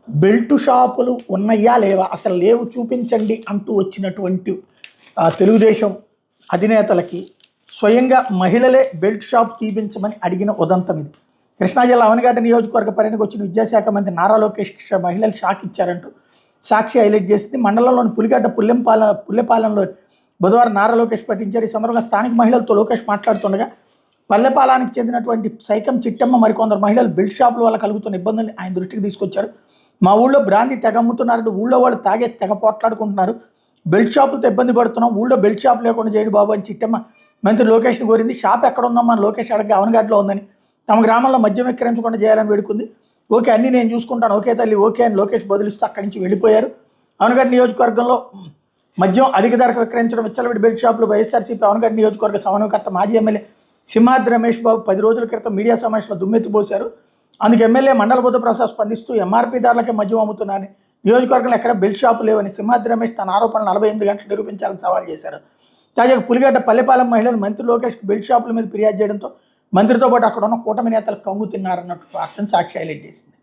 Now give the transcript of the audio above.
Belt షాపులు ఉన్నాయా లేవా, అసలు లేవు చూపించండి అంటూ వచ్చినటువంటి తెలుగుదేశం అధినేతలకి స్వయంగా మహిళలే బెల్ట్ షాప్ తీపించమని అడిగిన ఉదంతం ఇది. కృష్ణా జిల్లా అవనగడ్డ నియోజకవర్గ పరిధికి వచ్చిన విద్యాశాఖ మంత్రి నారా లోకేష్ మహిళలు షాక్ ఇచ్చారంటూ సాక్షి హైలైట్ చేసింది. మండలంలోని పులిగడ్డ పుల్లెపాలెంలో బుధవారం నారా లోకేష్ పట్టించారు. ఈ సందర్భంగా స్థానిక మహిళలతో లోకేష్ మాట్లాడుతుండగా పల్లెపాలానికి చెందినటువంటి సైకం చిట్టమ్మ మరికొందరు మహిళలు బెల్ట్ షాపుల వల్ల కలుగుతున్న ఇబ్బందుల్ని ఆయన దృష్టికి తీసుకొచ్చారు. మా ఊళ్ళో బ్రాంతి తెగ అమ్ముతున్నారంటే ఊళ్ళో వాళ్ళు తాగేసి తెగ పోట్లాడుకుంటున్నారు, బెల్ట్ షాపులతో ఇబ్బంది పడుతున్నాం, ఊళ్ళో బెల్ట్ షాప్ లేకుండా చేయండి బాబు అని చిట్టమ్మ మంత్రి లోకేష్ని కోరింది. షాప్ ఎక్కడ ఉందమ్మా అని లోకేష్ అడగ అవనగడ్డలో ఉందని, తమ గ్రామంలో మద్యం విక్రయించకుండా చేయాలని వేడుకుంది. ఓకే అన్నీ నేను చూసుకుంటాను, ఓకే తల్లి ఓకే అని లోకేష్ బదులిస్తూ అక్కడి నుంచి వెళ్ళిపోయారు. అవనగడ్డ నియోజకవర్గంలో మద్యం అధిక ధరకు విక్రయించడం విచ్చలవిడి బెల్ట్ షాపులు వైఎస్ఆర్సీపీ అవనగడ్డ నియోజకవర్గ సమన్వయకర్త మాజీ ఎమ్మెల్యే సింహాద్రి రమేష్ బాబు 10 రోజుల క్రితం మీడియా సమావేశంలో దుమ్మెత్తిపోశారు. అందుకు ఎమ్మెల్యే మండల బుద్ధప్రసాద్ స్పందిస్తూ ఎంఆర్పీ ధరలకే మద్యం అమ్ముతున్నారని, నియోజకవర్గంలో ఎక్కడ బెల్ట్ షాపు లేవని సింహాద్రి రమేష్ తన ఆరోపణలు 48 గంటలు నిరూపించాలని సవాల్ చేశారు. తాజాగా పులిగడ్డ పల్లెపాలెం మహిళలు మంత్రి లోకేష్ బెల్ట్ షాపుల మీద ఫిర్యాదు చేయడంతో మంత్రితో పాటు అక్కడ ఉన్న కూటమి నేతలు కంగు తిన్నారన్నట్టు వార్తను సాక్షి హైలైట్ చేసింది.